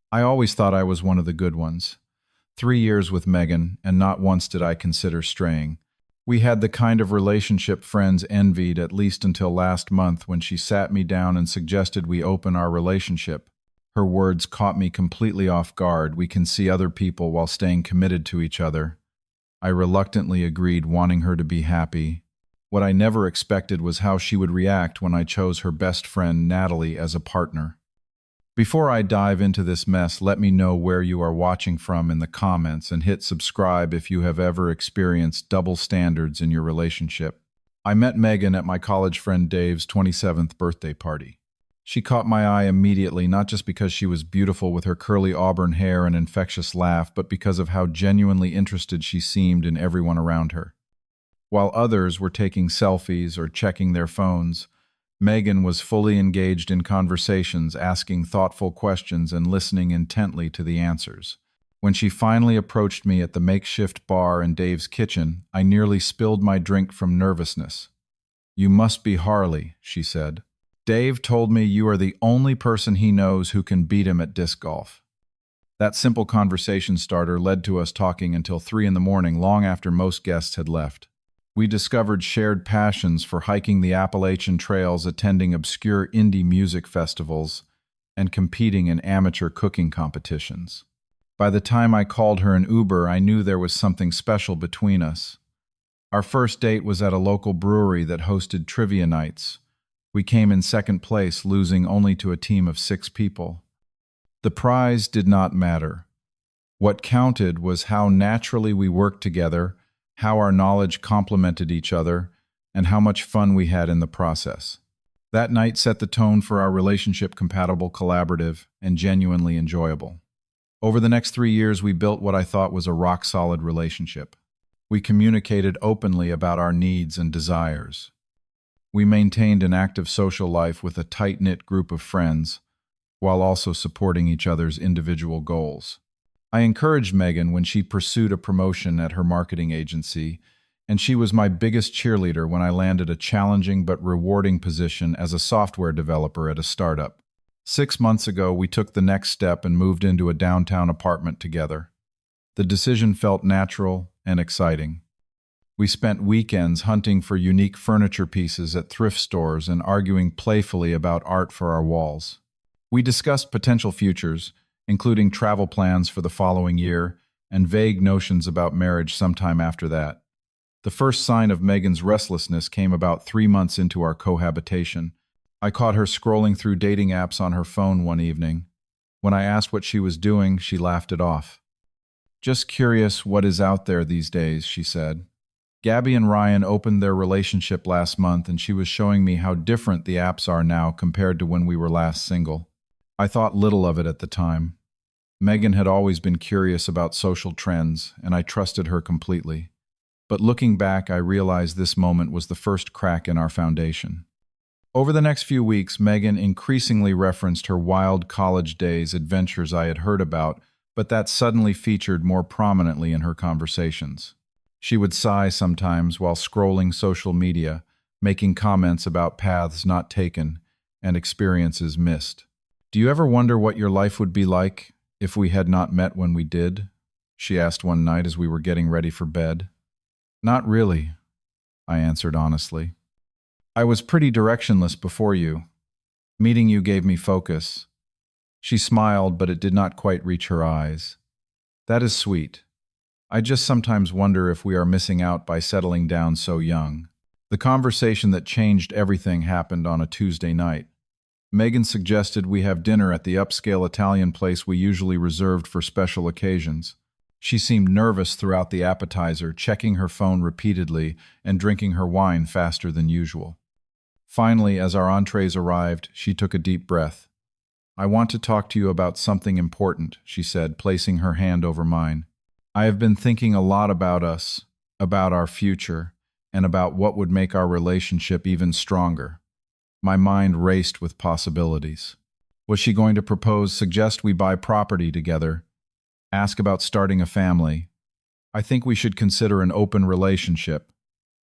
I always thought I was one of the good ones. 3 years with Megan, and not once did I consider straying. We had the kind of relationship friends envied, at least until last month when she sat me down and suggested we open our relationship. Her words caught me completely off guard. We can see other people while staying committed to each other. I reluctantly agreed, wanting her to be happy. What I never expected was how she would react when I chose her best friend, Natalie, as a partner. Before I dive into this mess, let me know where you are watching from in the comments and hit subscribe if you have ever experienced double standards in your relationship. I met Megan at my college friend Dave's 27th birthday party. She caught my eye immediately, not just because she was beautiful with her curly auburn hair and infectious laugh, but because of how genuinely interested she seemed in everyone around her. While others were taking selfies or checking their phones, Megan was fully engaged in conversations, asking thoughtful questions and listening intently to the answers. When she finally approached me at the makeshift bar in Dave's kitchen, I nearly spilled my drink from nervousness. "You must be Harley," she said. "Dave told me you are the only person he knows who can beat him at disc golf." That simple conversation starter led to us talking until 3 in the morning, long after most guests had left. We discovered shared passions for hiking the Appalachian trails, attending obscure indie music festivals, and competing in amateur cooking competitions. By the time I called her an Uber, I knew there was something special between us. Our first date was at a local brewery that hosted trivia nights. We came in second place, losing only to a team of 6 people. The prize did not matter. What counted was how naturally we worked together, how our knowledge complemented each other, and how much fun we had in the process. That night set the tone for our relationship: compatible, collaborative, and genuinely enjoyable. Over the next 3 years, we built what I thought was a rock-solid relationship. We communicated openly about our needs and desires. We maintained an active social life with a tight-knit group of friends, while also supporting each other's individual goals. I encouraged Megan when she pursued a promotion at her marketing agency, and she was my biggest cheerleader when I landed a challenging but rewarding position as a software developer at a startup. 6 months ago, we took the next step and moved into a downtown apartment together. The decision felt natural and exciting. We spent weekends hunting for unique furniture pieces at thrift stores and arguing playfully about art for our walls. We discussed potential futures, including travel plans for the following year and vague notions about marriage sometime after that. The first sign of Megan's restlessness came about 3 months into our cohabitation. I caught her scrolling through dating apps on her phone one evening. When I asked what she was doing, she laughed it off. "Just curious what is out there these days," she said. Gabby and Ryan opened their relationship last month, and she was showing me how different the apps are now compared to when we were last single. I thought little of it at the time. Megan had always been curious about social trends, and I trusted her completely. But looking back, I realized this moment was the first crack in our foundation. Over the next few weeks, Megan increasingly referenced her wild college days, adventures I had heard about, but that suddenly featured more prominently in her conversations. She would sigh sometimes while scrolling social media, making comments about paths not taken and experiences missed. "Do you ever wonder what your life would be like if we had not met when we did?" she asked one night as we were getting ready for bed. "Not really," I answered honestly. "I was pretty directionless before you. Meeting you gave me focus." She smiled, but it did not quite reach her eyes. "That is sweet. I just sometimes wonder if we are missing out by settling down so young." The conversation that changed everything happened on a Tuesday night. Megan suggested we have dinner at the upscale Italian place we usually reserved for special occasions. She seemed nervous throughout the appetizer, checking her phone repeatedly and drinking her wine faster than usual. Finally, as our entrees arrived, she took a deep breath. "I want to talk to you about something important," she said, placing her hand over mine. "I have been thinking a lot about us, about our future, and about what would make our relationship even stronger." My mind raced with possibilities. Was she going to propose, suggest we buy property together, ask about starting a family? "I think we should consider an open relationship,"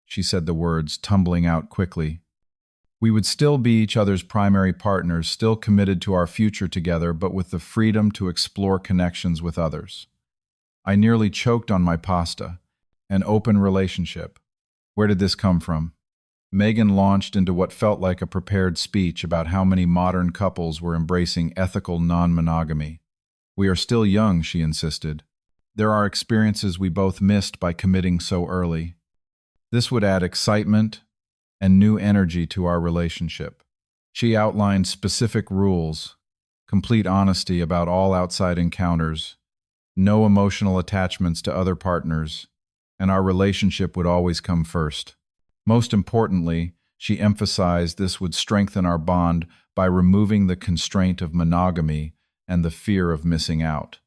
she said, the words tumbling out quickly. We would still be each other's primary partners, still committed to our future together, but with the freedom to explore connections with others. I nearly choked on my pasta. An open relationship. Where did this come from? Megan launched into what felt like a prepared speech about how many modern couples were embracing ethical non-monogamy. We are still young, she insisted. There are experiences we both missed by committing so early. This would add excitement and new energy to our relationship. She outlined specific rules, complete honesty about all outside encounters, no emotional attachments to other partners, and our relationship would always come first. Most importantly, she emphasized this would strengthen our bond by removing the constraint of monogamy and the fear of missing out.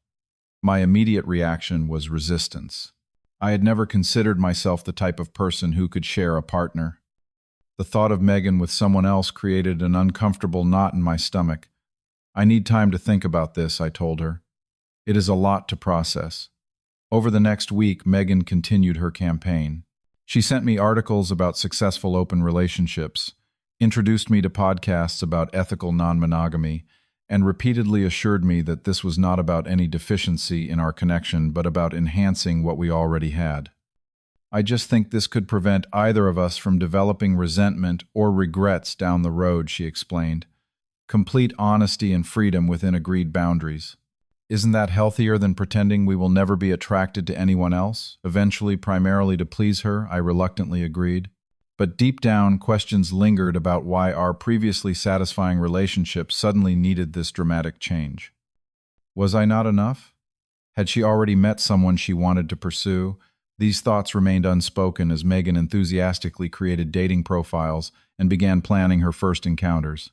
My immediate reaction was resistance. I had never considered myself the type of person who could share a partner. The thought of Megan with someone else created an uncomfortable knot in my stomach. I need time to think about this, I told her. It is a lot to process. Over the next week, Megan continued her campaign. She sent me articles about successful open relationships, introduced me to podcasts about ethical non-monogamy, and repeatedly assured me that this was not about any deficiency in our connection, but about enhancing what we already had. I just think this could prevent either of us from developing resentment or regrets down the road, she explained. Complete honesty and freedom within agreed boundaries. Isn't that healthier than pretending we will never be attracted to anyone else, eventually primarily to please her? I reluctantly agreed. But deep down, questions lingered about why our previously satisfying relationship suddenly needed this dramatic change. Was I not enough? Had she already met someone she wanted to pursue? These thoughts remained unspoken as Megan enthusiastically created dating profiles and began planning her first encounters.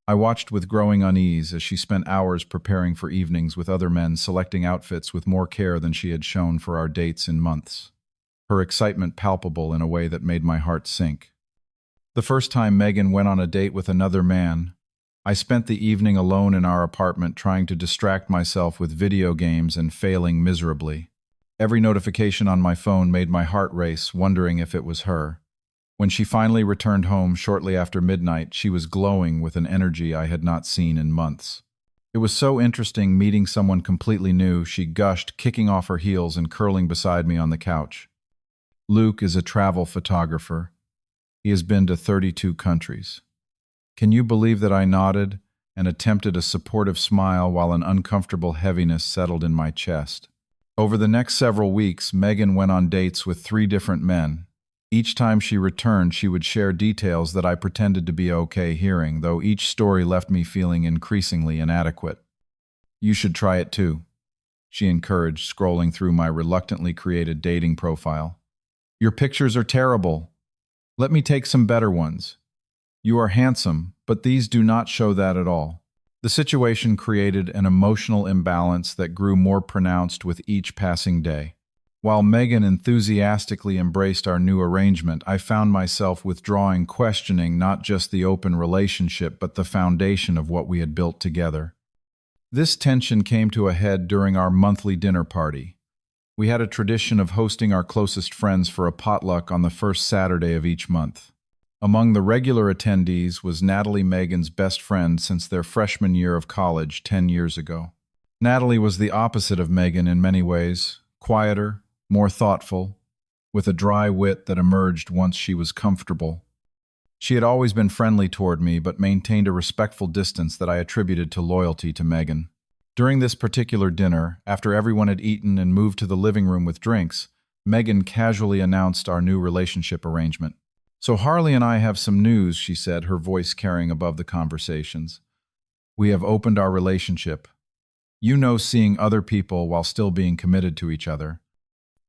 I watched with growing unease as she spent hours preparing for evenings with other men, selecting outfits with more care than she had shown for our dates in months. Her excitement palpable in a way that made my heart sink. The first time Megan went on a date with another man, I spent the evening alone in our apartment trying to distract myself with video games and failing miserably. Every notification on my phone made my heart race, wondering if it was her. When she finally returned home shortly after midnight, she was glowing with an energy I had not seen in months. It was so interesting meeting someone completely new, she gushed, kicking off her heels and curling beside me on the couch. Luke is a travel photographer. He has been to 32 countries. Can you believe that I nodded and attempted a supportive smile while an uncomfortable heaviness settled in my chest? Over the next several weeks, Megan went on dates with 3 different men. Each time she returned, she would share details that I pretended to be okay hearing, though each story left me feeling increasingly inadequate. You should try it too, she encouraged, scrolling through my reluctantly created dating profile. Your pictures are terrible. Let me take some better ones. You are handsome, but these do not show that at all. The situation created an emotional imbalance that grew more pronounced with each passing day. While Megan enthusiastically embraced our new arrangement, I found myself withdrawing, questioning not just the open relationship, but the foundation of what we had built together. This tension came to a head during our monthly dinner party. We had a tradition of hosting our closest friends for a potluck on the first Saturday of each month. Among the regular attendees was Natalie, Megan's best friend since their freshman year of college 10 years ago. Natalie was the opposite of Megan in many ways, quieter, more thoughtful, with a dry wit that emerged once she was comfortable. She had always been friendly toward me, but maintained a respectful distance that I attributed to loyalty to Megan. During this particular dinner, after everyone had eaten and moved to the living room with drinks, Megan casually announced our new relationship arrangement. So Harley and I have some news, she said, her voice carrying above the conversations. We have opened our relationship. You know, seeing other people while still being committed to each other.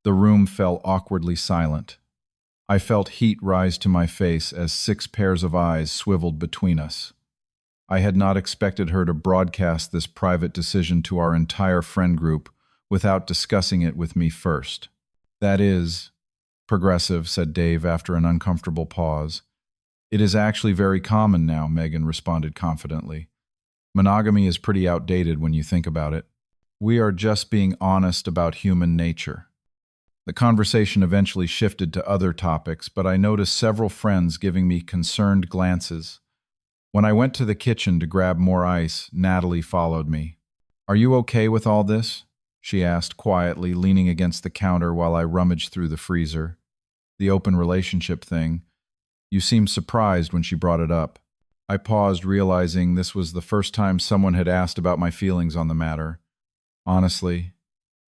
The room fell awkwardly silent. I felt heat rise to my face as 6 pairs of eyes swiveled between us. I had not expected her to broadcast this private decision to our entire friend group without discussing it with me first. That is, progressive, said Dave after an uncomfortable pause. It is actually very common now, Megan responded confidently. Monogamy is pretty outdated when you think about it. We are just being honest about human nature. The conversation eventually shifted to other topics, but I noticed several friends giving me concerned glances. When I went to the kitchen to grab more ice, Natalie followed me. "Are you okay with all this?" she asked quietly, leaning against the counter while I rummaged through the freezer. "The open relationship thing. You seemed surprised when she brought it up." I paused, realizing this was the first time someone had asked about my feelings on the matter. Honestly,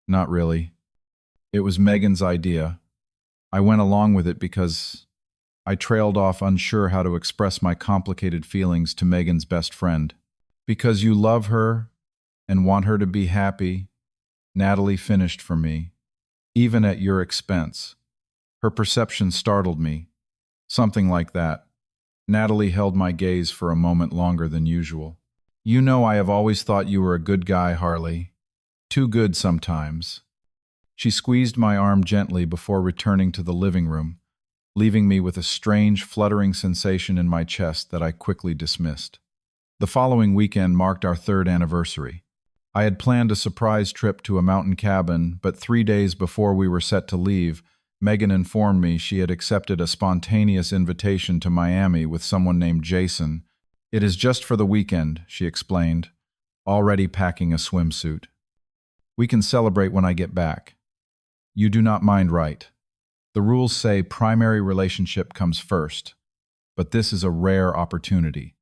not really. It was Megan's idea. I went along with it because I trailed off unsure how to express my complicated feelings to Megan's best friend. "Because you love her and want her to be happy," Natalie finished for me, "even at your expense." Her perception startled me. Something like that. Natalie held my gaze for a moment longer than usual. "You know I have always thought you were a good guy, Harley. Too good sometimes." She squeezed my arm gently before returning to the living room, leaving me with a strange, fluttering sensation in my chest that I quickly dismissed. The following weekend marked our third anniversary. I had planned a surprise trip to a mountain cabin, but 3 days before we were set to leave, Megan informed me she had accepted a spontaneous invitation to Miami with someone named Jason. "It is just for the weekend," she explained, already packing a swimsuit. "We can celebrate when I get back. You do not mind, right? The rules say primary relationship comes first, but this is a rare opportunity.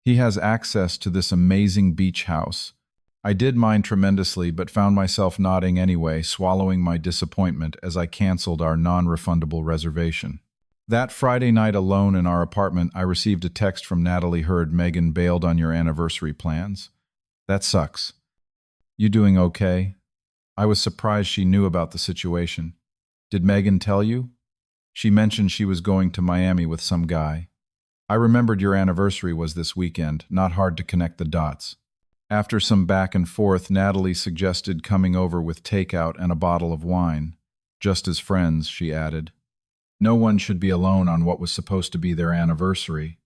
He has access to this amazing beach house." I did mind tremendously, but found myself nodding anyway, swallowing my disappointment as I canceled our non-refundable reservation. That Friday night alone in our apartment, I received a text from Natalie. "Heard Megan bailed on your anniversary plans. That sucks. You doing okay?" I was surprised she knew about the situation. "Did Megan tell you?" "She mentioned she was going to Miami with some guy." "I remembered your anniversary was this weekend. Not hard to connect the dots." After some back and forth, Natalie suggested coming over with takeout and a bottle of wine. "Just as friends," she added. No one should be alone on what was supposed to be their anniversary.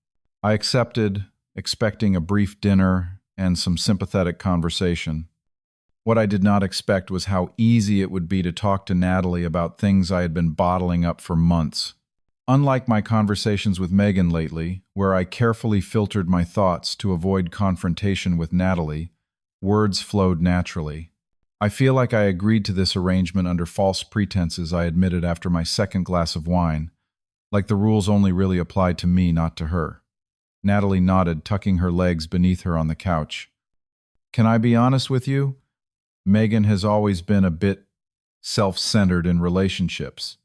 I accepted, expecting a brief dinner and some sympathetic conversation. What I did not expect was how easy it would be to talk to Natalie about things I had been bottling up for months. Unlike my conversations with Megan lately, where I carefully filtered my thoughts to avoid confrontation with Natalie, words flowed naturally. "I feel like I agreed to this arrangement under false pretenses," I admitted after my second glass of wine, like the rules only really applied to me, not to her. Natalie nodded, tucking her legs beneath her on the couch. "Can I be honest with you? Megan has always been a bit self-centered in relationships.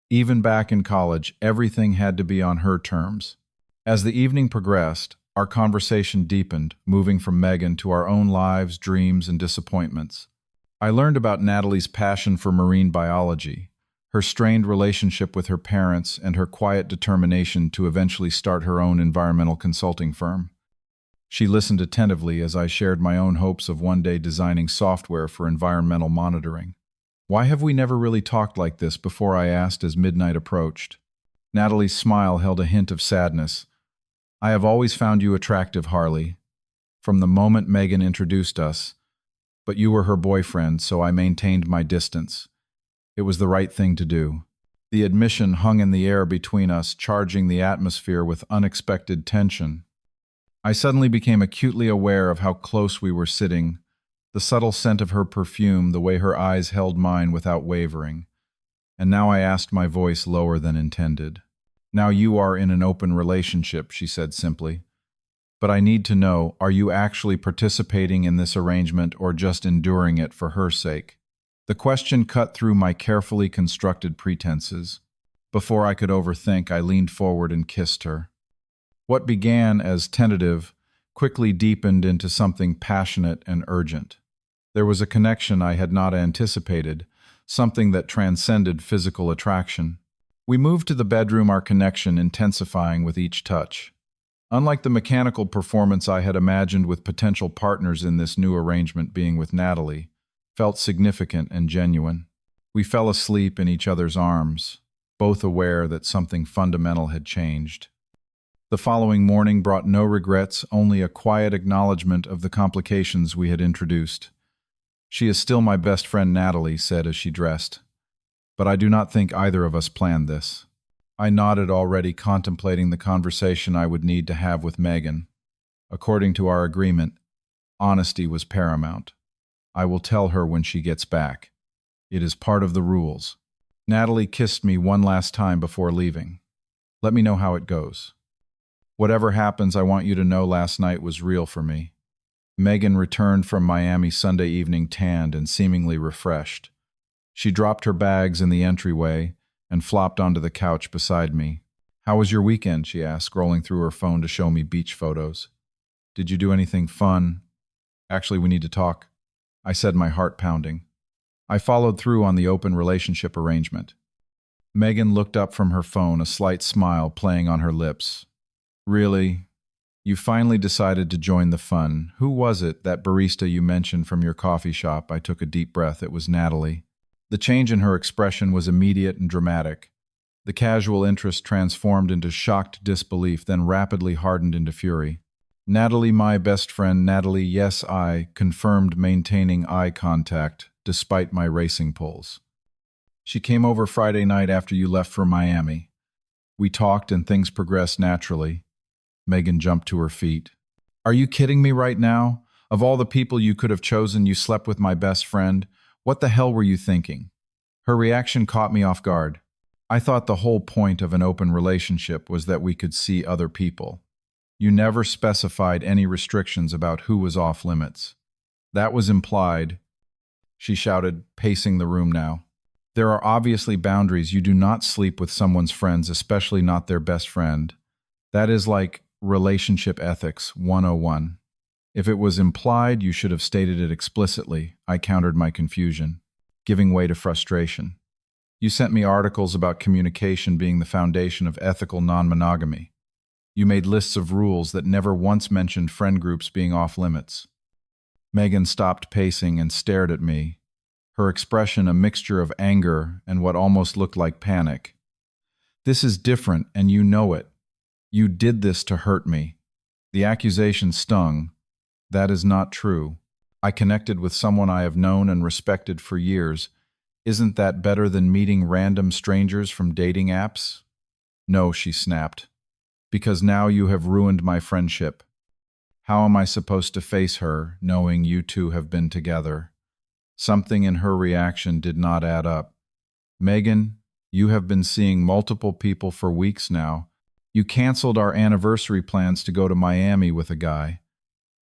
Even back in college, everything had to be on her terms." As the evening progressed, our conversation deepened, moving from Megan to our own lives, dreams, and disappointments. I learned about Natalie's passion for marine biology, her strained relationship with her parents, and her quiet determination to eventually start her own environmental consulting firm. She listened attentively as I shared my own hopes of one day designing software for environmental monitoring. "Why have we never really talked like this before?" I asked as midnight approached. Natalie's smile held a hint of sadness. "I have always found you attractive, Harley, from the moment Megan introduced us, but you were her boyfriend, so I maintained my distance. It was the right thing to do." The admission hung in the air between us, charging the atmosphere with unexpected tension. I suddenly became acutely aware of how close we were sitting, the subtle scent of her perfume, the way her eyes held mine without wavering. And now I asked, my voice lower than intended. "Now you are in an open relationship," she said simply. "But I need to know, are you actually participating in this arrangement or just enduring it for her sake?" The question cut through my carefully constructed pretenses. Before I could overthink, I leaned forward and kissed her. What began as tentative quickly deepened into something passionate and urgent. There was a connection I had not anticipated, something that transcended physical attraction. We moved to the bedroom, our connection intensifying with each touch. Unlike the mechanical performance I had imagined with potential partners in this new arrangement, being with Natalie felt significant and genuine. We fell asleep in each other's arms, both aware that something fundamental had changed. The following morning brought no regrets, only a quiet acknowledgement of the complications we had introduced. "She is still my best friend," Natalie said as she dressed. but I do not think either of us planned this. I nodded, already contemplating the conversation I would need to have with Megan. According to our agreement, honesty was paramount. I will tell her when she gets back. It is part of the rules. Natalie kissed me one last time before leaving. Let me know how it goes. Whatever happens, I want you to know last night was real for me. Megan returned from Miami Sunday evening tanned and seemingly refreshed. She dropped her bags in the entryway and flopped onto the couch beside me. How was your weekend? She asked, scrolling through her phone to show me beach photos. Did you do anything fun? Actually, we need to talk, I said, my heart pounding. I followed through on the open relationship arrangement. Megan looked up from her phone, a slight smile playing on her lips. Really? You finally decided to join the fun. Who was it, that barista you mentioned from your coffee shop? I took a deep breath. It was Natalie. The change in her expression was immediate and dramatic. The casual interest transformed into shocked disbelief, then rapidly hardened into fury. Natalie, my best friend. Natalie, yes, I confirmed, maintaining eye contact despite my racing pulse. She came over Friday night after you left for Miami. We talked and things progressed naturally. Megan jumped to her feet. Are you kidding me right now? Of all the people you could have chosen, you slept with my best friend. What the hell were you thinking? Her reaction caught me off guard. I thought the whole point of an open relationship was that we could see other people. You never specified any restrictions about who was off limits. That was implied, she shouted, pacing the room now. There are obviously boundaries. You do not sleep with someone's friends, especially not their best friend. That is like relationship ethics 101. If it was implied, you should have stated it explicitly, I countered my confusion, giving way to frustration. You sent me articles about communication being the foundation of ethical non-monogamy. You made lists of rules that never once mentioned friend groups being off limits. Megan stopped pacing and stared at me, her expression a mixture of anger and what almost looked like panic. This is different, and you know it. You did this to hurt me. The accusation stung. That is not true. I connected with someone I have known and respected for years. Isn't that better than meeting random strangers from dating apps? No, she snapped. Because now you have ruined my friendship. How am I supposed to face her, knowing you two have been together? Something in her reaction did not add up. Megan, you have been seeing multiple people for weeks now. You canceled our anniversary plans to go to Miami with a guy.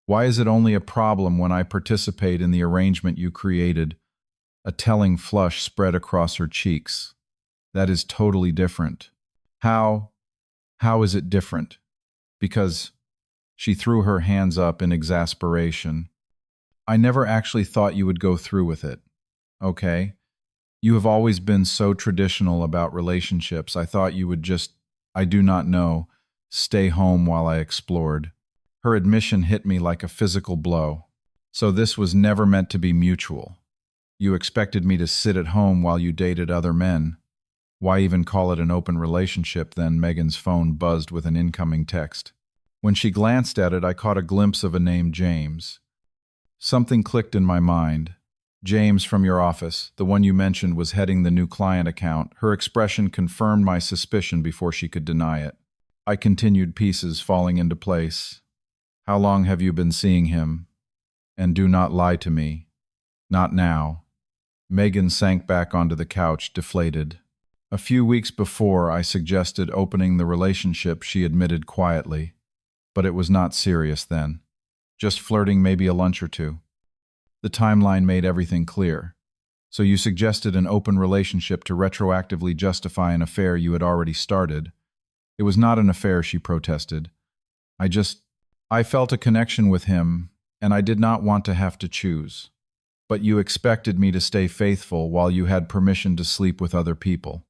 Why is it only a problem when I participate in the arrangement you created? A telling flush spread across her cheeks. That is totally different. How is it different? Because she threw her hands up in exasperation. I never actually thought you would go through with it. Okay? You have always been so traditional about relationships. I thought you would just, I do not know, stay home while I explored. Her admission hit me like a physical blow. So this was never meant to be mutual. You expected me to sit at home while you dated other men. Why even call it an open relationship then? Megan's phone buzzed with an incoming text. When she glanced at it, I caught a glimpse of a name, James. Something clicked in my mind. James from your office, the one you mentioned was heading the new client account. Her expression confirmed my suspicion before she could deny it. I continued, pieces falling into place. How long have you been seeing him? And do not lie to me. Not now. Megan sank back onto the couch, deflated. A few weeks before, I suggested opening the relationship, she admitted quietly. But it was not serious then. Just flirting, maybe a lunch or two. The timeline made everything clear. So you suggested an open relationship to retroactively justify an affair you had already started. It was not an affair, she protested. I felt a connection with him, and I did not want to have to choose. But you expected me to stay faithful while you had permission to sleep with other people.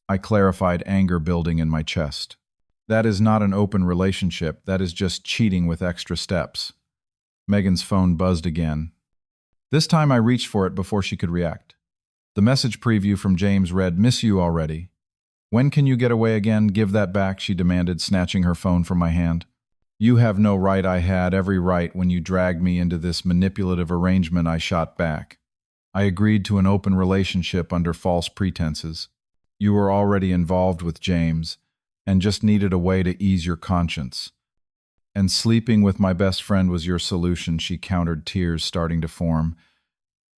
I clarified, anger building in my chest. That is not an open relationship, that is just cheating with extra steps. Megan's phone buzzed again. This time I reached for it before she could react. The message preview from James read, "Miss you already. When can you get away again? Give that back," she demanded, snatching her phone from my hand. You have no right. I had every right when you dragged me into this manipulative arrangement, I shot back. I agreed to an open relationship under false pretenses. You were already involved with James and just needed a way to ease your conscience. And sleeping with my best friend was your solution, she countered, tears starting to form.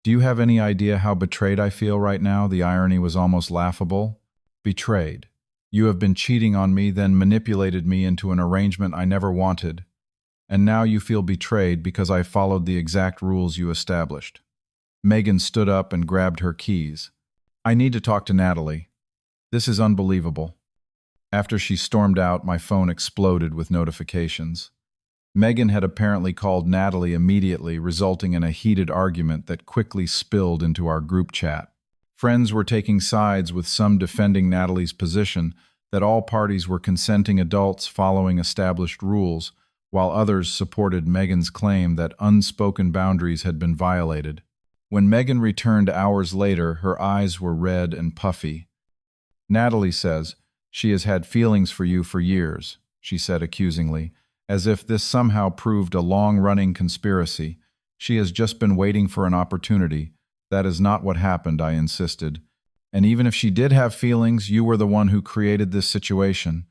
Do you have any idea how betrayed I feel right now? The irony was almost laughable. Betrayed. You have been cheating on me, then manipulated me into an arrangement I never wanted. And now you feel betrayed because I followed the exact rules you established. Megan stood up and grabbed her keys. I need to talk to Natalie. This is unbelievable. After she stormed out, my phone exploded with notifications. Megan had apparently called Natalie immediately, resulting in a heated argument that quickly spilled into our group chat. Friends were taking sides, with some defending Natalie's position that all parties were consenting adults following established rules, while others supported Megan's claim that unspoken boundaries had been violated. When Megan returned hours later, her eyes were red and puffy. Natalie says, "She has had feelings for you for years," she said accusingly, as if this somehow proved a long-running conspiracy. "She has just been waiting for an opportunity. That is not what happened," I insisted. "And even if she did have feelings, you were the one who created this situation."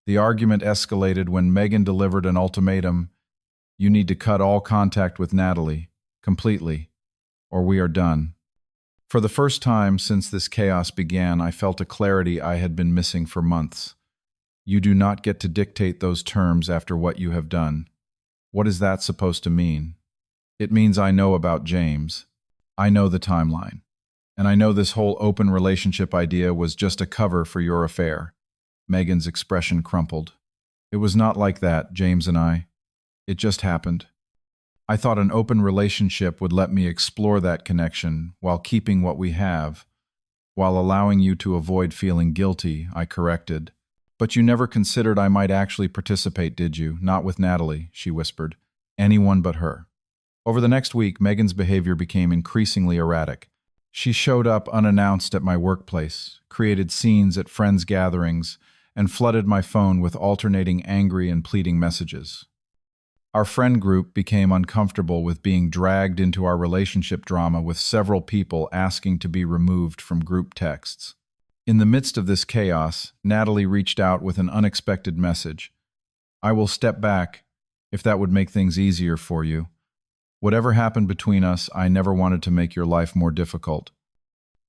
The argument escalated when Megan delivered an ultimatum. "You need to cut all contact with Natalie, completely, or we are done." For the first time since this chaos began, I felt a clarity I had been missing for months. You do not get to dictate those terms after what you have done. What is that supposed to mean? It means I know about James. I know the timeline. And I know this whole open relationship idea was just a cover for your affair. Megan's expression crumpled. It was not like that, James and I. It just happened. I thought an open relationship would let me explore that connection while keeping what we have, while allowing you to avoid feeling guilty, I corrected. But you never considered I might actually participate, did you? Not with Natalie, she whispered. Anyone but her. Over the next week, Megan's behavior became increasingly erratic. She showed up unannounced at my workplace, created scenes at friends' gatherings, and flooded my phone with alternating angry and pleading messages. Our friend group became uncomfortable with being dragged into our relationship drama, with several people asking to be removed from group texts. In the midst of this chaos, Natalie reached out with an unexpected message. "I will step back, if that would make things easier for you. Whatever happened between us, I never wanted to make your life more difficult."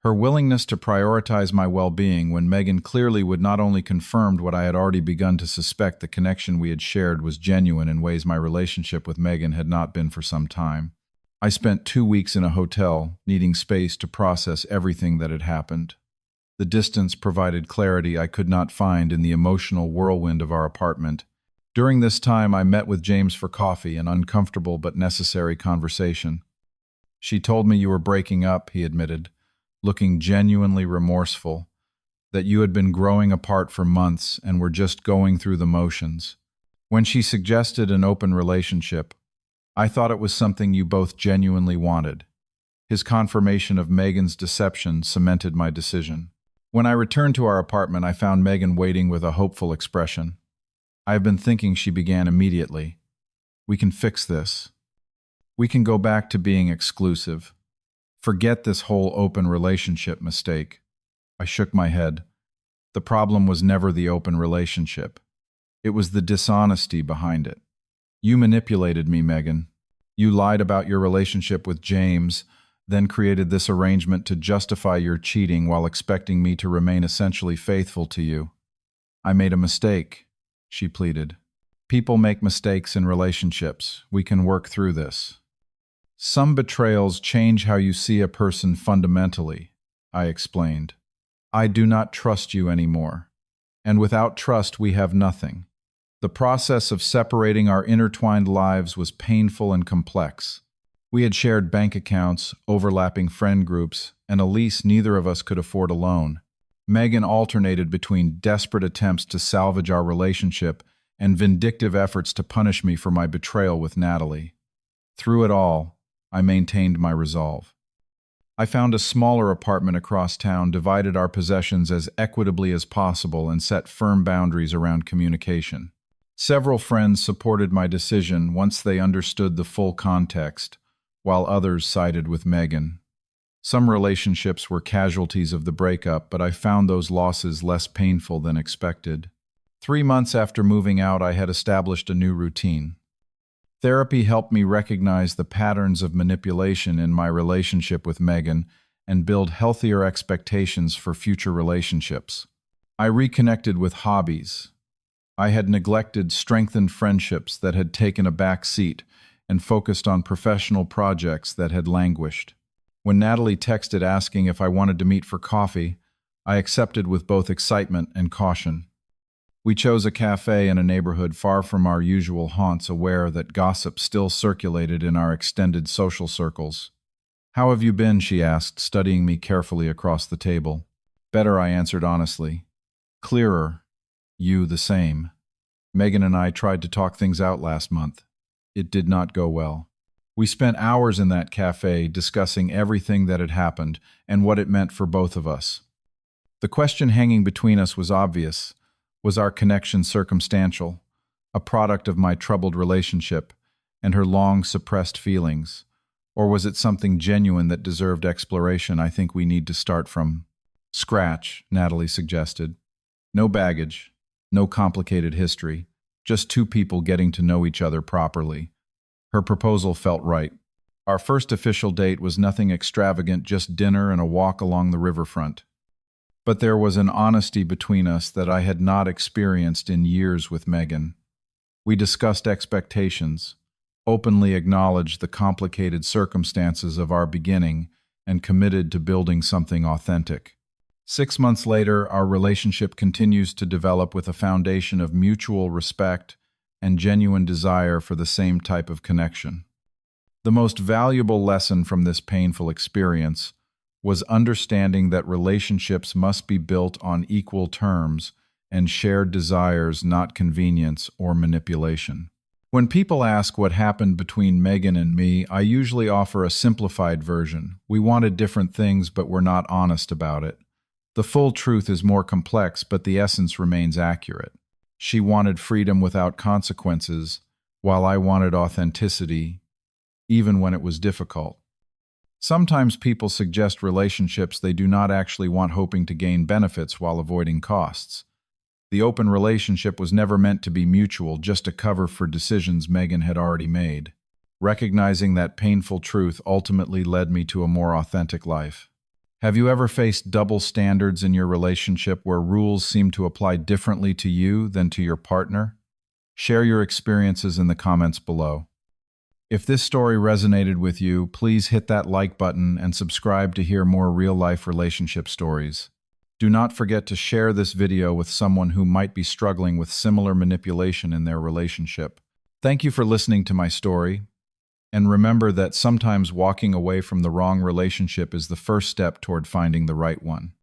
Her willingness to prioritize my well-being when Megan clearly would not only confirmed what I had already begun to suspect, the connection we had shared was genuine in ways my relationship with Megan had not been for some time. I spent 2 weeks in a hotel, needing space to process everything that had happened. The distance provided clarity I could not find in the emotional whirlwind of our apartment. During this time, I met with James for coffee, an uncomfortable but necessary conversation. "She told me you were breaking up," he admitted, looking genuinely remorseful, "that you had been growing apart for months and were just going through the motions. When she suggested an open relationship, I thought it was something you both genuinely wanted." His confirmation of Megan's deception cemented my decision. When I returned to our apartment, I found Megan waiting with a hopeful expression. "I have been thinking," she began immediately. "We can fix this. We can go back to being exclusive. Forget this whole open relationship mistake." I shook my head. The problem was never the open relationship. It was the dishonesty behind it. You manipulated me, Megan. You lied about your relationship with James, then created this arrangement to justify your cheating while expecting me to remain essentially faithful to you. "I made a mistake," she pleaded. "People make mistakes in relationships. We can work through this." "Some betrayals change how you see a person fundamentally," I explained. "I do not trust you anymore. And without trust, we have nothing." The process of separating our intertwined lives was painful and complex. We had shared bank accounts, overlapping friend groups, and a lease neither of us could afford alone. Megan alternated between desperate attempts to salvage our relationship and vindictive efforts to punish me for my betrayal with Natalie. Through it all, I maintained my resolve. I found a smaller apartment across town, divided our possessions as equitably as possible, and set firm boundaries around communication. Several friends supported my decision once they understood the full context, while others sided with Megan. Some relationships were casualties of the breakup, but I found those losses less painful than expected. 3 months after moving out, I had established a new routine. Therapy helped me recognize the patterns of manipulation in my relationship with Megan and build healthier expectations for future relationships. I reconnected with hobbies. I had neglected strengthened friendships that had taken a back seat and focused on professional projects that had languished. When Natalie texted asking if I wanted to meet for coffee, I accepted with both excitement and caution. We chose a cafe in a neighborhood far from our usual haunts, aware that gossip still circulated in our extended social circles. "How have you been?" she asked, studying me carefully across the table. "Better," I answered honestly. "Clearer. You the same." Megan and I tried to talk things out last month. It did not go well. We spent hours in that cafe discussing everything that had happened and what it meant for both of us. The question hanging between us was obvious. Was our connection circumstantial, a product of my troubled relationship and her long suppressed feelings? Or was it something genuine that deserved exploration? "I think we need to start from scratch," Natalie suggested. "No baggage, no complicated history, just two people getting to know each other properly." Her proposal felt right. Our first official date was nothing extravagant, just dinner and a walk along the riverfront. But there was an honesty between us that I had not experienced in years with Megan. We discussed expectations, openly acknowledged the complicated circumstances of our beginning, and committed to building something authentic. 6 months later, our relationship continues to develop with a foundation of mutual respect and genuine desire for the same type of connection. The most valuable lesson from this painful experience was understanding that relationships must be built on equal terms and shared desires, not convenience or manipulation. When people ask what happened between Megan and me, I usually offer a simplified version. We wanted different things, but were not honest about it. The full truth is more complex, but the essence remains accurate. She wanted freedom without consequences, while I wanted authenticity, even when it was difficult. Sometimes people suggest relationships they do not actually want, hoping to gain benefits while avoiding costs. The open relationship was never meant to be mutual, just a cover for decisions Megan had already made. Recognizing that painful truth ultimately led me to a more authentic life. Have you ever faced double standards in your relationship where rules seem to apply differently to you than to your partner? Share your experiences in the comments below. If this story resonated with you, please hit that like button and subscribe to hear more real-life relationship stories. Do not forget to share this video with someone who might be struggling with similar manipulation in their relationship. Thank you for listening to my story, and remember that sometimes walking away from the wrong relationship is the first step toward finding the right one.